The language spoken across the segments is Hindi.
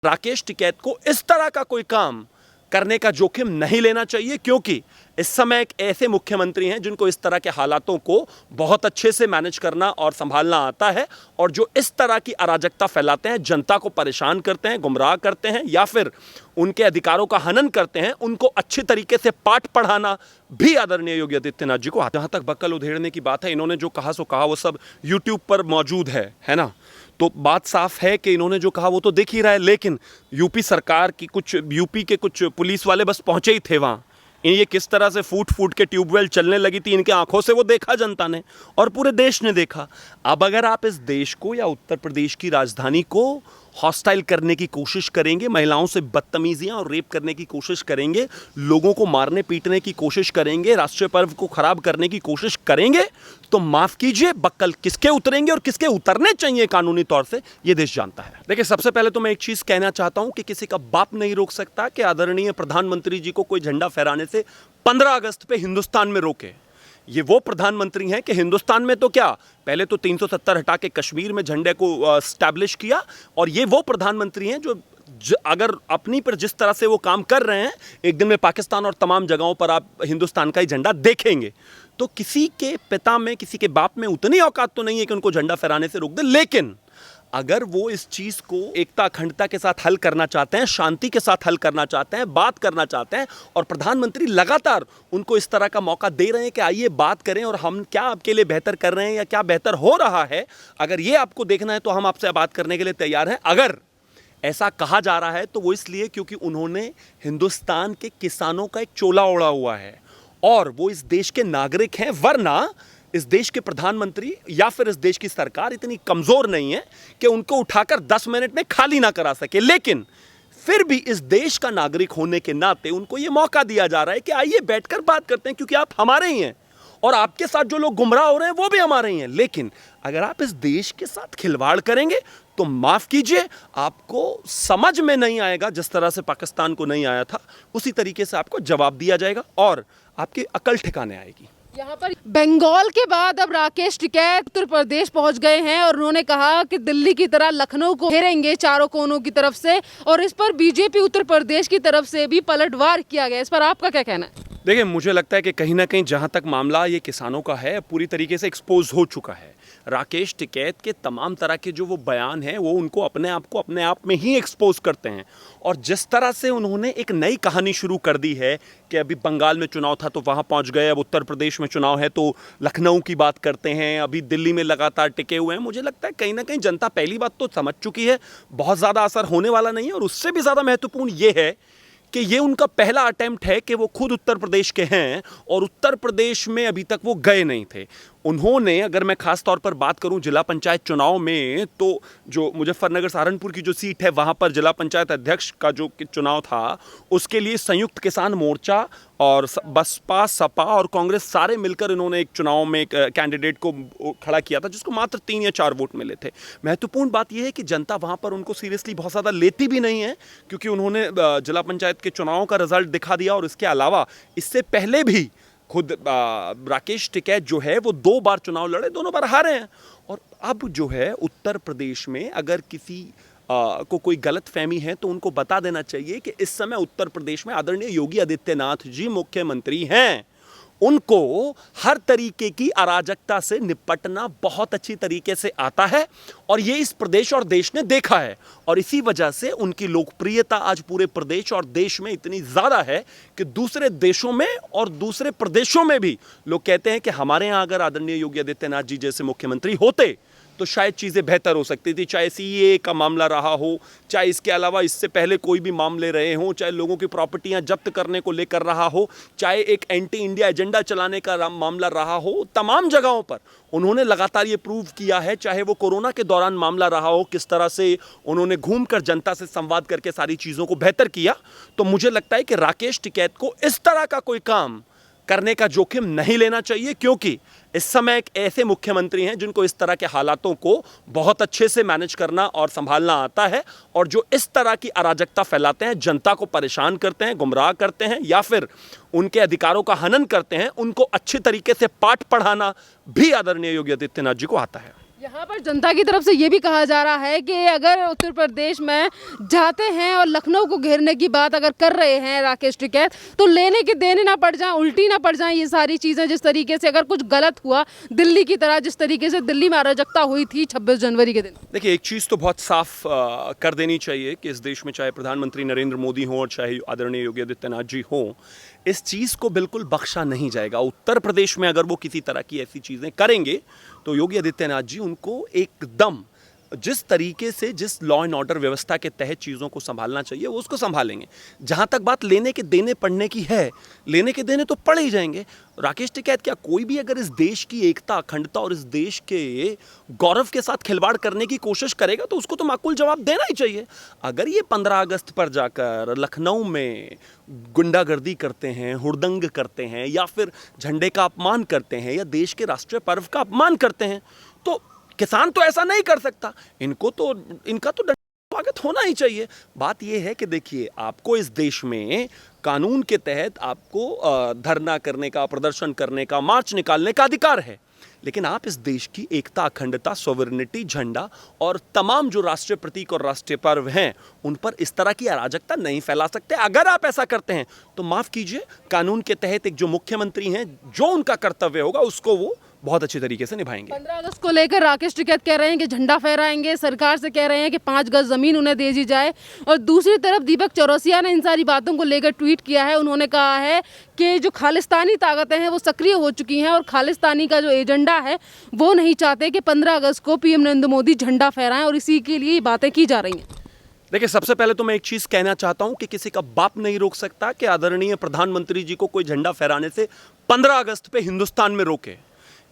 राकेश टिकैत को इस तरह का कोई काम करने का जोखिम नहीं लेना चाहिए, क्योंकि इस समय एक ऐसे मुख्यमंत्री हैं जिनको इस तरह के हालातों को बहुत अच्छे से मैनेज करना और संभालना आता है, और जो इस तरह की अराजकता फैलाते हैं, जनता को परेशान करते हैं, गुमराह करते हैं या फिर उनके अधिकारों का हनन करते हैं, उनको अच्छी तरीके से पाठ पढ़ाना भी आदरणीय योगी आदित्यनाथ जी को। जहां तक बक्कल उधेड़ने की बात है, इन्होंने जो कहा सो कहा, वो सब यूट्यूब पर मौजूद है ना। तो बात साफ है कि इन्होंने जो कहा वो तो देख ही रहा है, लेकिन यूपी सरकार की यूपी के कुछ पुलिस वाले बस पहुंचे ही थे वहां। ये किस तरह से फूट फूट के ट्यूबवेल चलने लगी थी इनके आंखों से, वो देखा जनता ने और पूरे देश ने देखा। अब अगर आप इस देश को या उत्तर प्रदेश की राजधानी को हॉस्टाइल करने की कोशिश करेंगे, महिलाओं से बदतमीजियां और रेप करने की कोशिश करेंगे, लोगों को मारने पीटने की कोशिश करेंगे, राष्ट्रीय पर्व को खराब करने की कोशिश करेंगे, तो माफ कीजिए, बक्कल किसके उतरेंगे और किसके उतरने चाहिए कानूनी तौर से, ये देश जानता है। देखिए, सबसे पहले तो मैं एक चीज कहना चाहता हूं कि किसी का बाप नहीं रोक सकता कि आदरणीय प्रधानमंत्री जी को कोई झंडा फहराने से 15 अगस्त पे हिंदुस्तान में रोके। ये वो प्रधानमंत्री हैं कि हिंदुस्तान में तो क्या, पहले तो 370 हटा के कश्मीर में झंडे को स्टैब्लिश किया, और ये वो प्रधानमंत्री हैं जो अगर अपनी पर जिस तरह से वो काम कर रहे हैं, एक दिन में पाकिस्तान और तमाम जगहों पर आप हिंदुस्तान का ही झंडा देखेंगे। तो किसी के पिता में, किसी के बाप में उतनी औकात तो नहीं है कि उनको झंडा फहराने से रोक दे, लेकिन अगर वो इस चीज को एकता अखंडता के साथ हल करना चाहते हैं, शांति के साथ हल करना चाहते हैं, बात करना चाहते हैं, और प्रधानमंत्री लगातार उनको इस तरह का मौका दे रहे हैं कि आइए बात करें और हम क्या आपके लिए बेहतर कर रहे हैं या क्या बेहतर हो रहा है, अगर ये आपको देखना है तो हम आपसे बात करने के लिए तैयार हैं। अगर ऐसा कहा जा रहा है तो वो इसलिए क्योंकि उन्होंने हिंदुस्तान के किसानों का एक चोला ओढ़ा हुआ है और वो इस देश के नागरिक हैं, वरना इस देश के प्रधानमंत्री या फिर इस देश की सरकार इतनी कमजोर नहीं है कि उनको उठाकर 10 मिनट में खाली ना करा सके। लेकिन फिर भी इस देश का नागरिक होने के नाते उनको यह मौका दिया जा रहा है कि आइए बैठकर बात करते हैं, क्योंकि आप हमारे ही हैं और आपके साथ जो लोग गुमराह हो रहे हैं वो भी हमारे ही हैं। लेकिन अगर आप इस देश के साथ खिलवाड़ करेंगे तो माफ कीजिए, आपको समझ में नहीं आएगा, जिस तरह से पाकिस्तान को नहीं आया था उसी तरीके से आपको जवाब दिया जाएगा और आपकी अकल ठिकाने आएगी। यहाँ पर बंगाल के बाद अब राकेश टिकैत उत्तर प्रदेश पहुंच गए हैं और उन्होंने कहा कि दिल्ली की तरह लखनऊ को घेरेंगे चारों कोनों की तरफ से, और इस पर बीजेपी उत्तर प्रदेश की तरफ से भी पलटवार किया गया। इस पर आपका क्या कहना है? देखिए, मुझे लगता है कि कहीं ना कहीं जहां तक मामला ये किसानों का है, पूरी तरीके से एक्सपोज हो चुका है। राकेश टिकैत के तमाम तरह के जो वो बयान हैं वो उनको अपने आप में ही एक्सपोज करते हैं, और जिस तरह से उन्होंने एक नई कहानी शुरू कर दी है कि अभी बंगाल में चुनाव था तो वहाँ पहुँच गए, अब उत्तर प्रदेश में चुनाव है तो लखनऊ की बात करते हैं, अभी दिल्ली में लगातार टिके हुए हैं। मुझे लगता है कहीं ना कहीं जनता पहली बात तो समझ चुकी है, बहुत ज़्यादा असर होने वाला नहीं है, और उससे भी ज़्यादा महत्वपूर्ण ये है कि ये उनका पहला अटेम्प्ट है कि वो खुद उत्तर प्रदेश के हैं और उत्तर प्रदेश में अभी तक वो गए नहीं थे। उन्होंने, अगर मैं खास तौर पर बात करूं जिला पंचायत चुनाव में, तो जो मुजफ्फरनगर सहारनपुर की जो सीट है वहां पर जिला पंचायत अध्यक्ष का जो चुनाव था, उसके लिए संयुक्त किसान मोर्चा और बसपा, सपा और कांग्रेस सारे मिलकर इन्होंने एक चुनाव में एक कैंडिडेट को खड़ा किया था जिसको मात्र 3 या 4 वोट मिले थे। महत्वपूर्ण बात यह है कि जनता वहां पर उनको सीरियसली बहुत ज़्यादा लेती भी नहीं है, क्योंकि उन्होंने जिला पंचायत के चुनावों का रिजल्ट दिखा दिया, और इसके अलावा इससे पहले भी खुद राकेश टिकैत जो है वो 2 बार चुनाव लड़े, दोनों बार हारे हैं। और अब जो है उत्तर प्रदेश में अगर किसी को कोई गलत फहमी है तो उनको बता देना चाहिए कि इस समय उत्तर प्रदेश में आदरणीय योगी आदित्यनाथ जी मुख्यमंत्री हैं। उनको हर तरीके की अराजकता से निपटना बहुत अच्छी तरीके से आता है, और ये इस प्रदेश और देश ने देखा है, और इसी वजह से उनकी लोकप्रियता आज पूरे प्रदेश और देश में इतनी ज़्यादा है कि दूसरे देशों में और दूसरे प्रदेशों में भी लोग कहते हैं कि हमारे यहाँ अगर आदरणीय योगी आदित्यनाथ जी जैसे मुख्यमंत्री होते तो शायद चीज़ें बेहतर हो सकती थी, चाहे सीएए का मामला रहा हो, चाहे इसके अलावा इससे पहले कोई भी मामले रहे हों, चाहे लोगों की प्रॉपर्टियां जब्त करने को लेकर रहा हो, चाहे एक एंटी इंडिया एजेंडा चलाने का मामला रहा हो, तमाम जगहों पर उन्होंने लगातार ये प्रूव किया है। चाहे वो कोरोना के दौरान मामला रहा हो, किस तरह से उन्होंने घूमकर जनता से संवाद करके सारी चीज़ों को बेहतर किया। तो मुझे लगता है कि राकेश टिकैत को इस तरह का कोई काम करने का जोखिम नहीं लेना चाहिए, क्योंकि इस समय एक ऐसे मुख्यमंत्री हैं जिनको इस तरह के हालातों को बहुत अच्छे से मैनेज करना और संभालना आता है, और जो इस तरह की अराजकता फैलाते हैं, जनता को परेशान करते हैं, गुमराह करते हैं या फिर उनके अधिकारों का हनन करते हैं, उनको अच्छे तरीके से पाठ पढ़ाना भी आदरणीय योगी आदित्यनाथ जी को आता है। यहाँ पर जनता की तरफ से ये भी कहा जा रहा है कि अगर उत्तर प्रदेश में जाते हैं और लखनऊ को घेरने की बात अगर कर रहे हैं राकेश टिकैत, तो लेने के देने ना पड़ जाए, उल्टी ना पड़ जाए ये सारी चीज़ें। जिस तरीके से अगर कुछ गलत हुआ दिल्ली की तरह, जिस तरीके से दिल्ली में अराजकता हुई थी 26 जनवरी के दिन। देखिए, एक चीज़ तो बहुत साफ कर देनी चाहिए कि इस देश में चाहे प्रधानमंत्री नरेंद्र मोदी हों और चाहे आदरणीय योगी आदित्यनाथ जी हों, इस चीज़ को बिल्कुल बख्शा नहीं जाएगा। उत्तर प्रदेश में अगर वो किसी तरह की ऐसी चीज़ें करेंगे तो योगी आदित्यनाथ जी उनको एकदम जिस तरीके से, जिस लॉ एंड ऑर्डर व्यवस्था के तहत चीज़ों को संभालना चाहिए वो उसको संभालेंगे। जहाँ तक बात लेने के देने पड़ने की है, लेने के देने तो पड़ ही जाएंगे। राकेश टिकैत क्या कोई भी अगर इस देश की एकता, अखंडता और इस देश के गौरव के साथ खिलवाड़ करने की कोशिश करेगा तो उसको तो माकूल जवाब देना ही चाहिए। अगर ये 15 अगस्त पर जाकर लखनऊ में गुंडागर्दी करते हैं, हुड़दंग करते हैं या फिर झंडे का अपमान करते हैं या देश के राष्ट्रीय पर्व का अपमान करते हैं, तो किसान तो ऐसा नहीं कर सकता। इनका तो स्वागत होना ही चाहिए। बात यह है कि देखिए, आपको इस देश में कानून के तहत आपको धरना करने का, प्रदर्शन करने का, मार्च निकालने का अधिकार है, लेकिन आप इस देश की एकता, अखंडता, सॉवरेनिटी, झंडा और तमाम जो राष्ट्रीय प्रतीक और राष्ट्रीय पर्व हैं उन पर इस तरह की अराजकता नहीं फैला सकते। अगर आप ऐसा करते हैं तो माफ कीजिए, कानून के तहत एक जो मुख्यमंत्री हैं, जो उनका कर्तव्य होगा उसको वो बहुत अच्छी तरीके से निभाएंगे। 15 अगस्त को लेकर राकेश टिकैत कह रहे हैं कि झंडा फहराएंगे, सरकार से कह रहे हैं कि 5 गज जमीन उन्हें दे दी जाए। और दूसरी तरफ दीपक चौरसिया ने इन सारी बातों को लेकर ट्वीट किया है। उन्होंने कहा है कि जो खालिस्तानी ताकतें हैं वो सक्रिय हो चुकी हैं और खालिस्तानी का जो एजेंडा है वो नहीं चाहते कि 15 अगस्त को पीएम नरेंद्र मोदी झंडा फहराएं, और इसी के लिए बातें की जा रही हैं। देखिए, सबसे पहले तो मैं एक चीज कहना चाहता हूं कि किसी का बाप नहीं रोक सकता कि आदरणीय प्रधानमंत्री जी को कोई झंडा फहराने से 15 अगस्त पे हिंदुस्तान में रोके।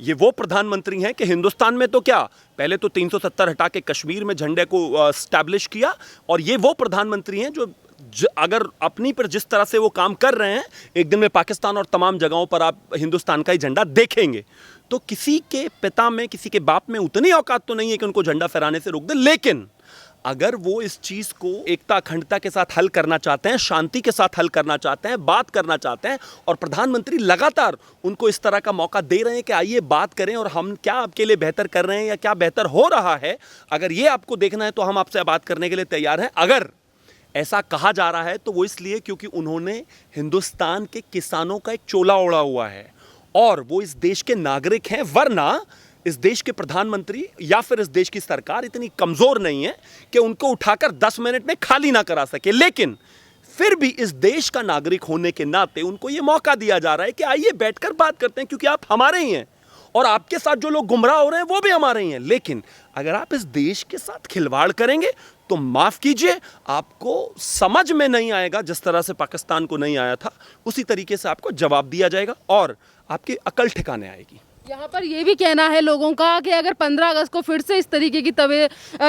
ये वो प्रधानमंत्री हैं कि हिंदुस्तान में तो क्या, पहले तो 370 हटा के कश्मीर में झंडे को स्टैब्लिश किया, और ये वो प्रधानमंत्री हैं जो अगर अपनी पर जिस तरह से वो काम कर रहे हैं, एक दिन में पाकिस्तान और तमाम जगहों पर आप हिंदुस्तान का ही झंडा देखेंगे। तो किसी के पिता में, किसी के बाप में उतनी औकात तो नहीं है कि उनको झंडा फहराने से रोक दे। लेकिन अगर वो इस चीज़ को एकता, अखंडता के साथ हल करना चाहते हैं, शांति के साथ हल करना चाहते हैं, बात करना चाहते हैं, और प्रधानमंत्री लगातार उनको इस तरह का मौका दे रहे हैं कि आइए बात करें और हम क्या आपके लिए बेहतर कर रहे हैं या क्या बेहतर हो रहा है, अगर ये आपको देखना है तो हम आपसे बात करने के लिए तैयार हैं। अगर ऐसा कहा जा रहा है तो वो इसलिए क्योंकि उन्होंने हिंदुस्तान के किसानों का एक चोला ओढ़ा हुआ है और वो इस देश के नागरिक हैं, वरना इस देश के प्रधानमंत्री या फिर इस देश की सरकार इतनी कमजोर नहीं है कि उनको उठाकर 10 मिनट में खाली ना करा सके। लेकिन फिर भी इस देश का नागरिक होने के नाते उनको यह मौका दिया जा रहा है कि आइए बैठकर बात करते हैं, क्योंकि आप हमारे ही हैं और आपके साथ जो लोग गुमराह हो रहे हैं वो भी हमारे ही हैं। लेकिन अगर आप इस देश के साथ खिलवाड़ करेंगे तो माफ कीजिए, आपको समझ में नहीं आएगा। जिस तरह से पाकिस्तान को नहीं आया था उसी तरीके से आपको जवाब दिया जाएगा और आपकी अकल ठिकाने आएगी। यहाँ पर ये भी कहना है लोगों का कि अगर 15 अगस्त को फिर से इस तरीके की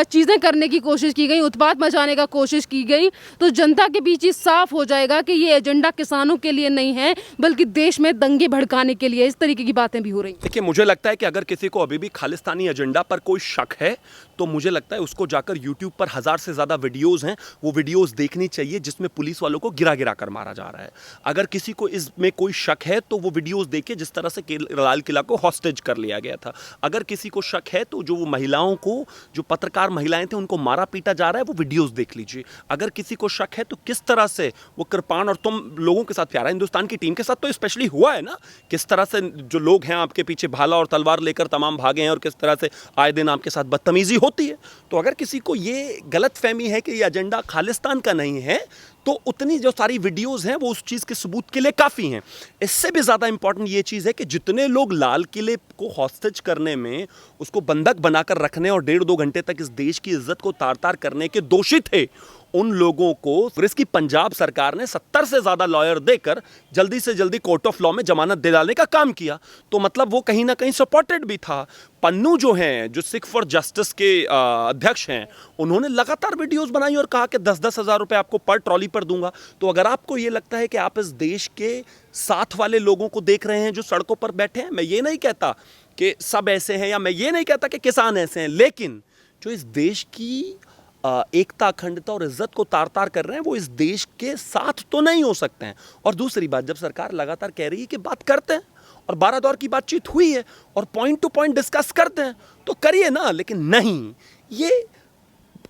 चीज़ें करने की कोशिश की गई, उत्पात मचाने का कोशिश की गई, तो जनता के बीच ही साफ हो जाएगा कि ये एजेंडा किसानों के लिए नहीं है बल्कि देश में दंगे भड़काने के लिए। इस तरीके की बातें भी हो रही हैं। देखिए, मुझे लगता है कि अगर किसी को अभी भी खालिस्तानी एजेंडा पर कोई शक है तो मुझे लगता है उसको जाकर यूट्यूब पर 1000 से ज़्यादा वीडियोज़ हैं, वो वीडियोज़ देखनी चाहिए जिसमें पुलिस वालों को गिरा गिरा कर मारा जा रहा है। अगर किसी को इसमें कोई शक है तो वो वीडियोज़ देखे जिस तरह से लाल किला को हॉस्टेज कर लिया गया था। अगर किसी को शक है तो जो वो महिलाओं को, जो पत्रकार महिलाएं थे उनको मारा पीटा जा रहा है, वो वीडियोज़ देख लीजिए। अगर किसी को शक है तो किस तरह से वो कृपाण और तुम लोगों के साथ, प्यारा हिंदुस्तान की टीम के साथ तो स्पेशली हुआ है ना, किस तरह से जो लोग हैं आपके पीछे भाला और तलवार लेकर तमाम भागे हैं और किस तरह से आए दिन आपके साथ बदतमीजी होती है। तो अगर किसी को ये गलतफहमी है कि ये एजेंडा खालिस्तान का नहीं है तो उतनी जो सारी वीडियोस हैं वो उस चीज़ के सबूत के लिए काफ़ी हैं। इससे भी ज़्यादा इंपॉर्टेंट ये चीज़ है कि जितने लोग लाल किले को हॉस्टेज करने में, उसको बंधक बनाकर रखने और 1.5-2 घंटे तक इस देश की इज्जत को तार तार करने के दोषी थे, उन लोगों को इसकी पंजाब सरकार ने 70 से ज़्यादा लॉयर देकर जल्दी से जल्दी कोर्ट ऑफ लॉ में जमानत दिलाने का काम किया। तो मतलब वो कहीं ना कहीं सपोर्टेड भी था। पन्नू जो हैं, जो सिख फॉर जस्टिस के अध्यक्ष हैं, उन्होंने लगातार वीडियोस बनाई और कहा कि 10-10 हज़ार रुपये आपको पर ट्रॉली पर दूंगा। तो अगर आपको ये लगता है कि आप इस देश के साथ वाले लोगों को देख रहे हैं जो सड़कों पर बैठे हैं, मैं ये नहीं कहता कि सब ऐसे हैं या मैं ये नहीं कहता कि किसान ऐसे हैं, लेकिन जो इस देश की एकता, अखंडता और इज्जत को तार तार कर रहे हैं, वो इस देश के साथ तो नहीं हो सकते हैं। और दूसरी बात, जब सरकार लगातार कह रही है कि बात करते हैं और 12 दौर की बातचीत हुई है और पॉइंट टू पॉइंट डिस्कस करते हैं, तो करिए ना, लेकिन नहीं। ये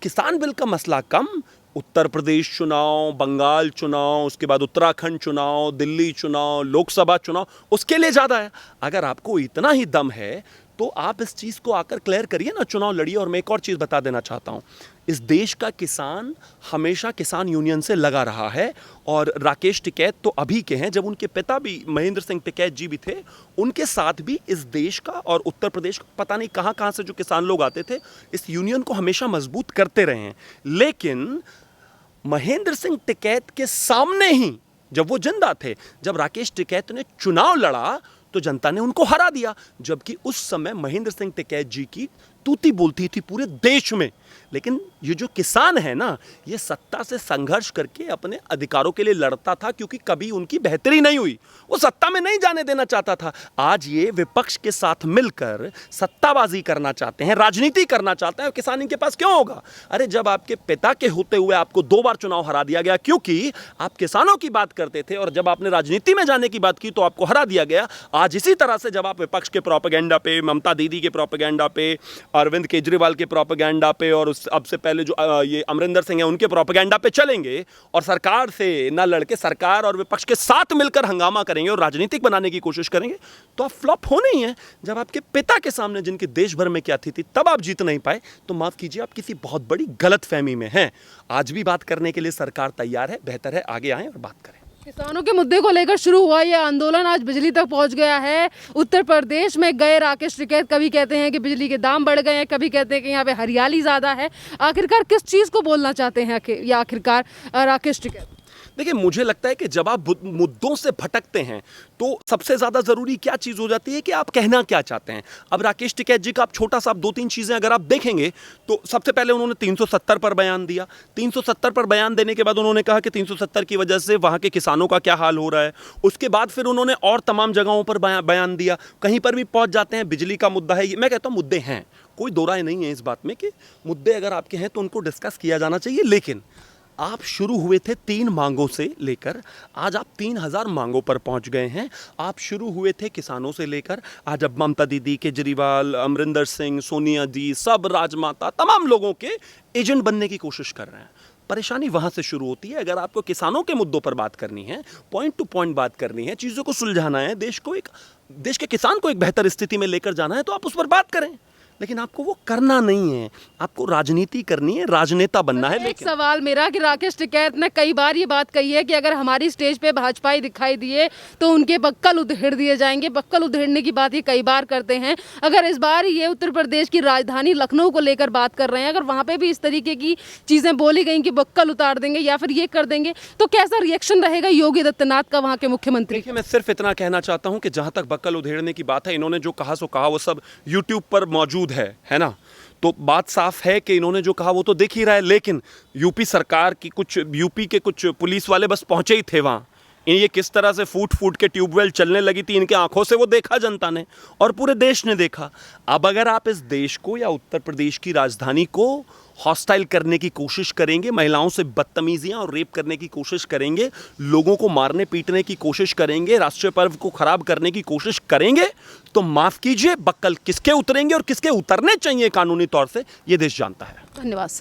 किसान बिल का मसला कम, उत्तर प्रदेश चुनाव, बंगाल चुनाव, उसके बाद उत्तराखंड चुनाव, दिल्ली चुनाव, लोकसभा चुनाव, उसके लिए ज़्यादा है। अगर आपको इतना ही दम है तो आप इस चीज़ को आकर क्लियर करिए ना, चुनाव लड़िए। और मैं एक और चीज़ बता देना चाहता हूँ, इस देश का किसान हमेशा किसान यूनियन से लगा रहा है। और राकेश टिकैत तो अभी के हैं, जब उनके पिता भी महेंद्र सिंह टिकैत जी भी थे, उनके साथ भी इस देश का और उत्तर प्रदेश का पता नहीं कहाँ कहाँ से जो किसान लोग आते थे, इस यूनियन को हमेशा मजबूत करते रहे हैं। लेकिन महेंद्र सिंह टिकैत के सामने ही, जब वो जिंदा थे, जब राकेश टिकैत ने चुनाव लड़ा, तो जनता ने उनको हरा दिया। जबकि उस समय महेंद्र सिंह टिकैत जी की तूती बोलती थी पूरे देश में। लेकिन ये जो किसान है ना, ये सत्ता से संघर्ष करके अपने अधिकारों के लिए लड़ता था, क्योंकि कभी उनकी बेहतरी नहीं हुई, वो सत्ता में नहीं जाने देना चाहता था। आज ये विपक्ष के साथ मिलकर सत्ताबाजी करना चाहते हैं, राजनीति करना चाहते हैं। किसान इनके पास क्यों होगा? अरे जब आपके पिता के होते हुए आपको 2 बार चुनाव हरा दिया गया, क्योंकि आप किसानों की बात करते थे, और जब आपने राजनीति में जाने की बात की तो आपको हरा दिया गया। आज इसी तरह से जब आप विपक्ष के प्रोपेगेंडा पे, ममता दीदी के प्रोपेगेंडा पे, अरविंद केजरीवाल के प्रोपेगेंडा पे, और अब से पहले जो ये अमरिंदर सिंह है उनके प्रोपेगेंडा पे चलेंगे, और सरकार से ना लड़के सरकार और विपक्ष के साथ मिलकर हंगामा करेंगे और राजनीतिक बनाने की कोशिश करेंगे, तो आप फ्लॉप होने ही हैं। जब आपके पिता के सामने, जिनके देश भर में क्या थी तब आप जीत नहीं पाए, तो माफ कीजिए, आप किसी बहुत बड़ी गलतफहमी में हैं। आज भी बात करने के लिए सरकार तैयार है, बेहतर है आगे आएं और बात करें। किसानों के मुद्दे को लेकर शुरू हुआ यह आंदोलन आज बिजली तक पहुंच गया है। उत्तर प्रदेश में गए राकेश टिकैत, कभी कहते हैं कि बिजली के दाम बढ़ गए हैं, कभी कहते हैं कि यहाँ पे हरियाली ज़्यादा है। आखिरकार किस चीज़ को बोलना चाहते हैं या आखिरकार राकेश टिकैत? देखिए, मुझे लगता है कि जब आप मुद्दों से भटकते हैं तो सबसे ज़्यादा ज़रूरी क्या चीज़ हो जाती है कि आप कहना क्या चाहते हैं। अब राकेश टिकैत जी का आप छोटा सा 2-3 चीज़ें अगर आप देखेंगे, तो सबसे पहले उन्होंने 370 पर बयान दिया। 370 पर बयान देने के बाद उन्होंने कहा कि 370 की वजह से वहाँ के किसानों का क्या हाल हो रहा है। उसके बाद फिर उन्होंने और तमाम जगहों पर बयान दिया, कहीं पर भी पहुँच जाते हैं, बिजली का मुद्दा है। मैं कहता हूँ मुद्दे हैं, कोई दो राय नहीं है इस बात में कि मुद्दे अगर आपके हैं तो उनको डिस्कस किया जाना चाहिए। लेकिन आप शुरू हुए थे 3 मांगों से लेकर, आज आप 3000 मांगों पर पहुंच गए हैं। आप शुरू हुए थे किसानों से लेकर, आज अब ममता दीदी, केजरीवाल, अमरिंदर सिंह, सोनिया जी, सब राजमाता, तमाम लोगों के एजेंट बनने की कोशिश कर रहे हैं। परेशानी वहाँ से शुरू होती है। अगर आपको किसानों के मुद्दों पर बात करनी है, पॉइंट टू पॉइंट बात करनी है, चीज़ों को सुलझाना है, देश के किसान को एक बेहतर स्थिति में लेकर जाना है, तो आप उस पर बात करें। लेकिन आपको वो करना नहीं है, आपको राजनीति करनी है, राजनेता बनना है। एक सवाल मेरा कि राकेश टिकैत ने कई बार ये बात कही है कि अगर हमारी स्टेज पे भाजपाई दिखाई दिए तो उनके बक्कल उधेड़ दिए जाएंगे। बक्कल उधेड़ने की बात ये कई बार करते हैं। अगर इस बार ये उत्तर प्रदेश की राजधानी लखनऊ को लेकर बात कर रहे हैं, अगर वहाँ पे भी इस तरीके की चीज़ें बोली गई कि बक्कल उतार देंगे या फिर ये कर देंगे, तो कैसा रिएक्शन रहेगा योगी आदित्यनाथ का, वहाँ के मुख्यमंत्री? देखिए, मैं सिर्फ इतना कहना चाहता हूँ कि जहाँ तक बक्कल उधेड़ने की बात है, इन्होंने जो कहा सो कहा, वो सब यूट्यूब पर मौजूद है ना। तो बात साफ है कि इन्होंने जो कहा वो तो देख ही रहा है। लेकिन यूपी सरकार की यूपी के कुछ पुलिस वाले बस पहुंचे ही थे वहाँ, ये किस तरह से फूट के ट्यूबवेल चलने लगी थी इनके आंखों से, वो देखा जनता ने और पूरे देश ने देखा। अब अगर आप इस देश को या उत्तर प्रदेश की राजधानी को हॉस्टाइल करने की कोशिश करेंगे, महिलाओं से बदतमीजियां और रेप करने की कोशिश करेंगे, लोगों को मारने पीटने की कोशिश करेंगे, राष्ट्रीय पर्व को खराब करने की कोशिश करेंगे, तो माफ कीजिए, बक्कल किसके उतरेंगे और किसके उतरने चाहिए कानूनी तौर से, ये देश जानता है। धन्यवाद सर।